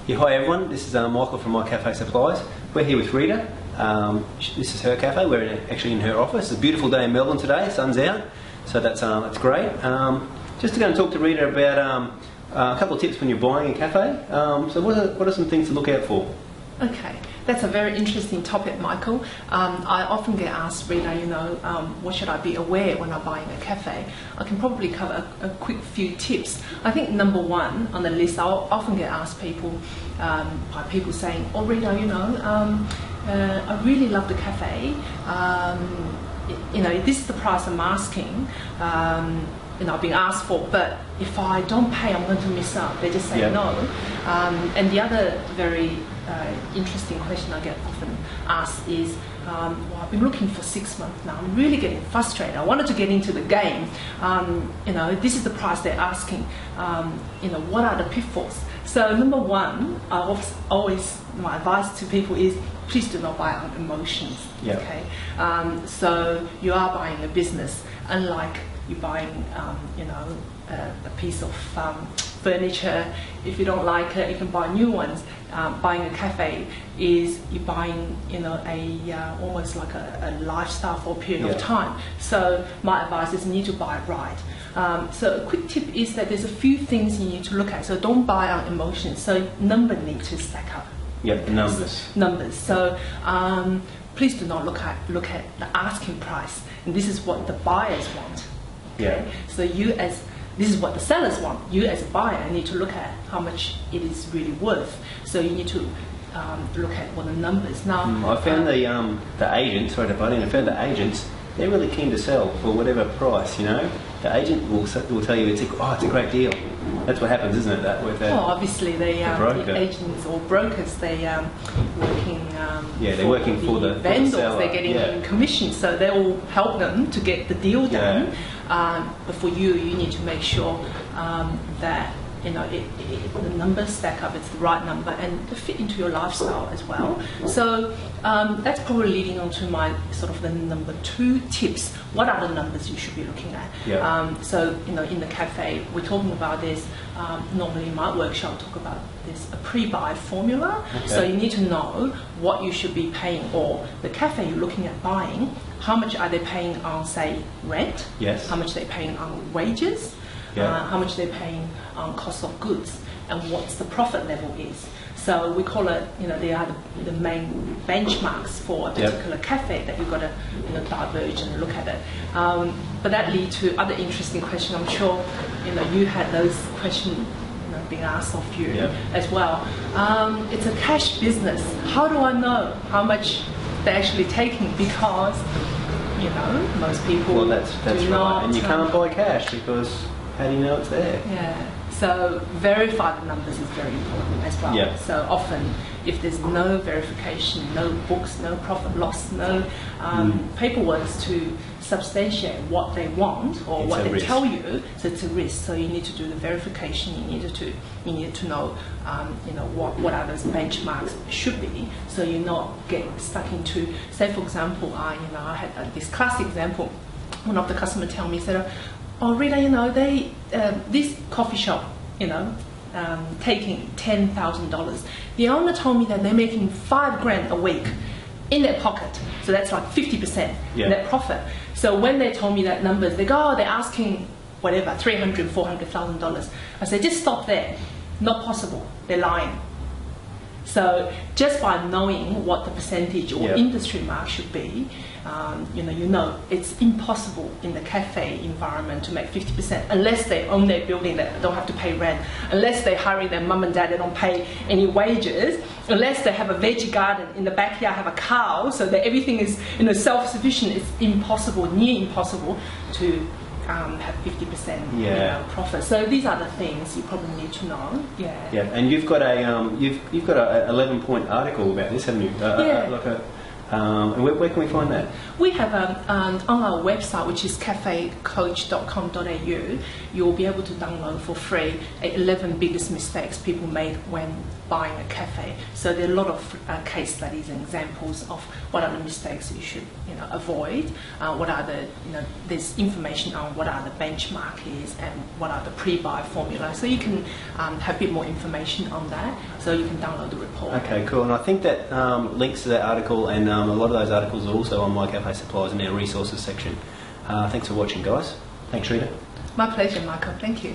Yeah, hi everyone, this is Michael from MyCaféSupplies. We're here with Rita. This is her cafe. We're actually in her office. It's a beautiful day in Melbourne today, sun's out, so that's great. Just to go and talk to Rita about a couple of tips when you're buying a cafe. So what are some things to look out for? Okay, that's a very interesting topic, Michael. I often get asked, Rita, what should I be aware when I'm buying a cafe? I can probably cover a quick few tips. I think number one on the list, I'll often get asked by people saying, oh Rita, I really love the cafe. This is the price I'm asking. I've been asked for, but if I don't pay, I'm going to miss out. They just say no. And the other very interesting question I get often asked is, I've been looking for 6 months now. I'm really getting frustrated. I wanted to get into the game. This is the price they're asking. What are the pitfalls? So number one, my advice to people is please do not buy on emotions. Yep. Okay. So you are buying a business, unlike you buying a piece of furniture. If you don't like it, you can buy new ones. Buying a cafe is you buying almost like a lifestyle for a period of time. So my advice is you need to buy it right. So a quick tip is that there's a few things you need to look at. So don't buy on emotions. So number needs to stack up. Yep, numbers. Numbers. So please do not look at the asking price. And this is what the buyers want. Okay? So this is what the sellers want. You as a buyer need to look at how much it is really worth. So you need to look at what the numbers. Now, I found the agents. Sorry to butt in. I found the agents. They're really keen to sell for whatever price. The agent will tell you it's a great deal. That's what happens, isn't it? Obviously the agents or brokers, they're working. They're working for the vendors. seller. They're getting commission, so they will help them to get the deal done. But for you need to make sure that the numbers stack up, it's the right number, and to fit into your lifestyle as well. So that's probably leading on to my the number two tips. What are the numbers you should be looking at? So in the cafe, we're talking about this. Normally in my workshop, I talk about this a pre-buy formula. Okay. So you need to know what you should be paying, or the cafe you're looking at buying. How much are they paying on, say, rent? Yes. How much they're paying on wages? How much they're paying on cost of goods, and what's the profit level is. So we call it, they are the main benchmarks for a particular cafe that you've got to diverge and look at it. But that leads to other interesting questions. I'm sure you had those questions being asked of you as well. It's a cash business. How do I know how much they're actually taking? Because most people that's do right. not, and you can't buy cash because how do you know it's there? So verify the numbers is very important as well. So often, if there's no verification, no books, no profit loss, no paperwork to substantiate what they want or what they tell you, so it's a risk. So you need to do the verification. You need to know, what are those benchmarks should be, so you're not getting stuck into. Say for example, I had this classic example. One of the customers tell me, said, oh Rita, this coffee shop, taking $10,000. The owner told me that they're making $5,000 a week in their pocket. So that's like 50% net profit. So when they told me that numbers, they go, they're asking whatever, $300,000, $400,000. I said, just stop there. Not possible. They're lying. So just by knowing what the percentage or industry mark should be, it's impossible in the cafe environment to make 50% unless they own their building, that don't have to pay rent, unless they hire their mum and dad, they don't pay any wages, unless they have a veggie garden in the backyard, have a cow, so that everything is self-sufficient. It's impossible, near impossible to have 50% profit. So these are the things you probably need to know. And you've got a you've got a 11-point article about this, haven't you? And where can we find that? We have on our website, which is cafecoach.com.au. You'll be able to download for free 11 biggest mistakes people make when buying a cafe. So there are a lot of case studies and examples of what are the mistakes you should avoid, what are the there's information on what are the benchmark is and what are the pre-buy formula. So you can have a bit more information on that. So you can download the report. Okay, cool. And I think that links to that article and a lot of those articles are also on MyCafeSupplies in our resources section. Thanks for watching, guys. Thanks, Rita. My pleasure, Michael. Thank you.